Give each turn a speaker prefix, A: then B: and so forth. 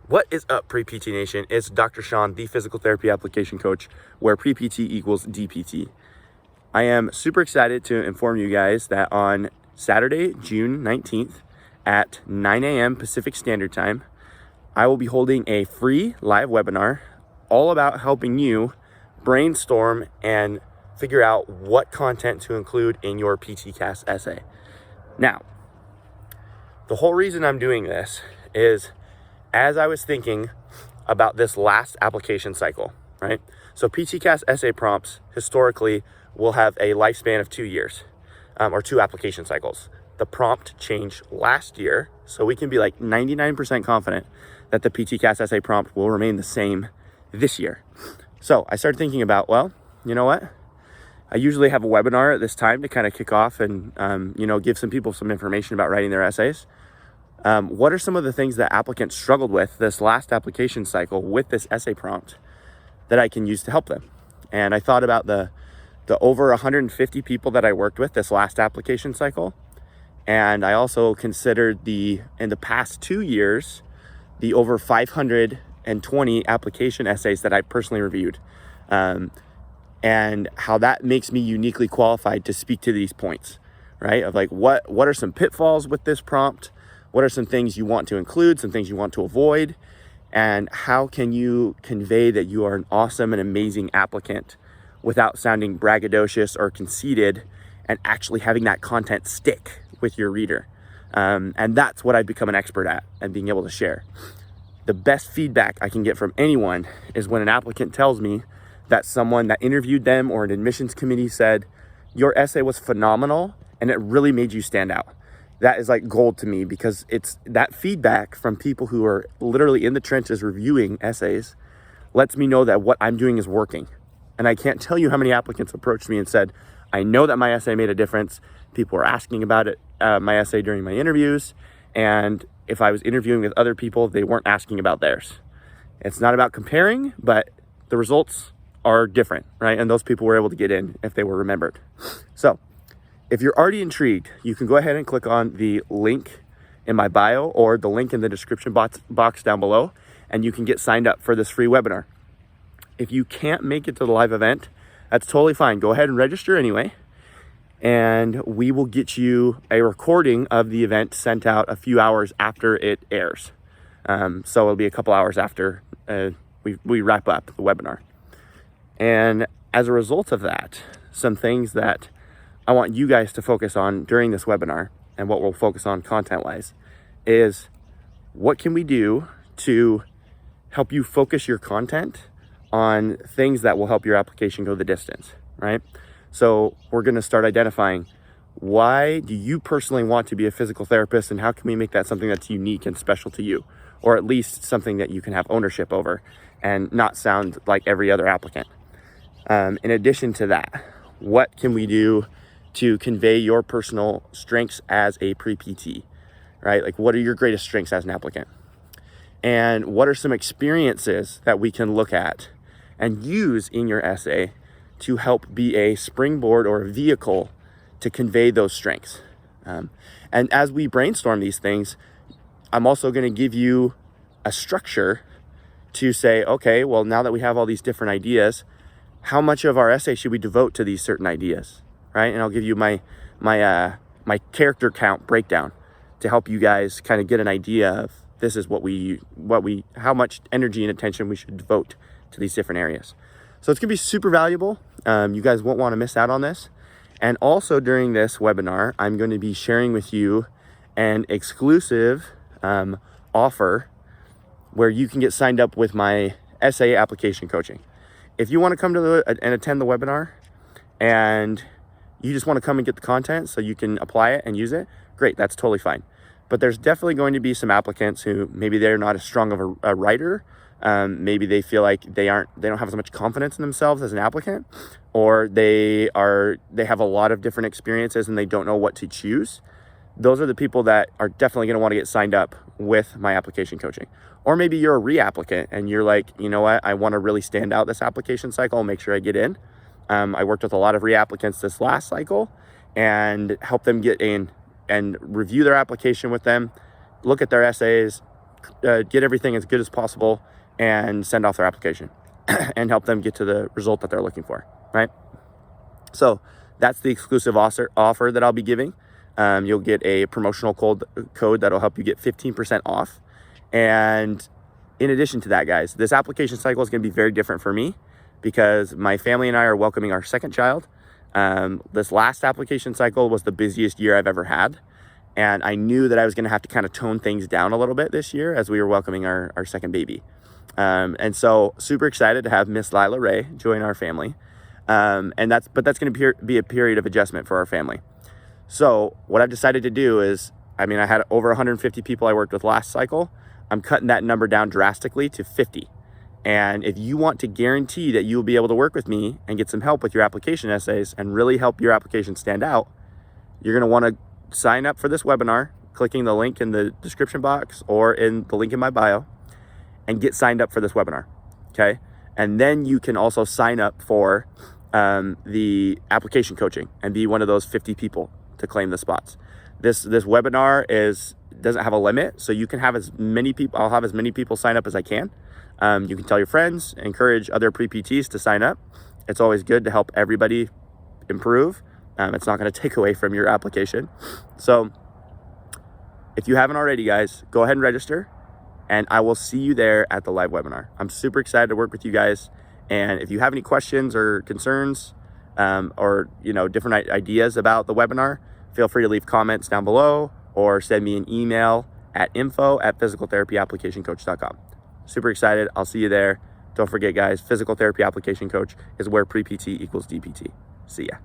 A: What is up, Pre-PT Nation? It's Dr. Sean, the physical therapy application coach, where Pre-PT equals DPT. I am super excited to inform you guys that on Saturday, June 19th at 9 a.m. Pacific Standard Time, I will be holding a free live webinar all about helping you brainstorm and figure out what content to include in your PTCAS essay. Now, the whole reason I'm doing this is as I was thinking about this last application cycle, right? So PTCAS essay prompts historically will have a lifespan of 2 years, or 2 application cycles. The prompt changed last year, so we can be like 99% confident that the PTCAS essay prompt will remain the same this year. So I started thinking about, well, you know what? I usually have a webinar at this time to kind of kick off and, give some people some information about writing their essays. What are some of the things that applicants struggled with this last application cycle with this essay prompt that I can use to help them? And I thought about the over 150 people that I worked with this last application cycle. And I also considered in the past 2 years, the over 520 application essays that I personally reviewed. And how that makes me uniquely qualified to speak to these points, right? Of like, what are some pitfalls with this prompt? What are some things you want to include, some things you want to avoid? And how can you convey that you are an awesome and amazing applicant without sounding braggadocious or conceited and actually having that content stick with your reader? And that's what I've become an expert at and being able to share. The best feedback I can get from anyone is when an applicant tells me that someone that interviewed them or an admissions committee said, your essay was phenomenal and it really made you stand out. That is like gold to me, because it's that feedback from people who are literally in the trenches reviewing essays lets me know that what I'm doing is working. And I can't tell you how many applicants approached me and said, I know that my essay made a difference. People were asking about it, my essay during my interviews. And if I was interviewing with other people, they weren't asking about theirs. It's not about comparing, but the results are different, right? And those people were able to get in if they were remembered. So if you're already intrigued, you can go ahead and click on the link in my bio or the link in the description box down below, and you can get signed up for this free webinar. If you can't make it to the live event, that's totally fine. Go ahead and register anyway, and we will get you a recording of the event sent out a few hours after it airs. So it'll be a couple hours after we wrap up the webinar. And as a result of that, some things that I want you guys to focus on during this webinar, and what we'll focus on content-wise, is what can we do to help you focus your content on things that will help your application go the distance, right? So we're going to start identifying, why do you personally want to be a physical therapist, and how can we make that something that's unique and special to you, or at least something that you can have ownership over and not sound like every other applicant. In addition to that, what can we do to convey your personal strengths as a pre-PT, right? Like, what are your greatest strengths as an applicant? And what are some experiences that we can look at and use in your essay to help be a springboard or a vehicle to convey those strengths? And as we brainstorm these things, I'm also going to give you a structure to say, okay, well, now that we have all these different ideas, how much of our essay should we devote to these certain ideas? Right? And I'll give you my character count breakdown to help you guys kind of get an idea of this is how much energy and attention we should devote to these different areas. So it's gonna be super valuable. You guys won't want to miss out on this. And also during this webinar, I'm going to be sharing with you an exclusive offer where you can get signed up with my essay application coaching. If you want to come to and attend the webinar, and you just want to come and get the content so you can apply it and use it, great, that's totally fine. But there's definitely going to be some applicants who maybe they're not as strong of a writer. Maybe they feel like they don't have as much confidence in themselves as an applicant, or they have a lot of different experiences and they don't know what to choose. Those are the people that are definitely going to want to get signed up with my application coaching. Or maybe you're a re-applicant and you're like, you know what, I want to really stand out this application cycle and make sure I get in. I worked with a lot of re-applicants this last cycle and help them get in and review their application with them, look at their essays, get everything as good as possible and send off their application and help them get to the result that they're looking for, right? So that's the exclusive offer that I'll be giving. You'll get a promotional code that'll help you get 15% off. And in addition to that, guys, this application cycle is going to be very different for me because my family and I are welcoming our second child. This last application cycle was the busiest year I've ever had. And I knew that I was going to have to kind of tone things down a little bit this year as we were welcoming our second baby. And so super excited to have Miss Lila Ray join our family. But that's going to be a period of adjustment for our family. So what I've decided to do is, I had over 150 people I worked with last cycle. I'm cutting that number down drastically to 50. And if you want to guarantee that you will be able to work with me and get some help with your application essays and really help your application stand out, you're going to want to sign up for this webinar, clicking the link in the description box or in the link in my bio, and get signed up for this webinar, okay? And then you can also sign up for the application coaching and be one of those 50 people to claim the spots. This webinar doesn't have a limit, so you can have as many people. I'll have as many people sign up as I can. You can tell your friends, encourage other pre-PTs to sign up. It's always good to help everybody improve. It's not going to take away from your application. So if you haven't already, guys, go ahead and register, and I will see you there at the live webinar. I'm super excited to work with you guys. And if you have any questions or concerns or different ideas about the webinar, feel free to leave comments down below or send me an email at info@physicaltherapyapplicationcoach.com. Super excited. I'll see you there. Don't forget, guys, Physical Therapy Application Coach is where pre-PT equals DPT. See ya.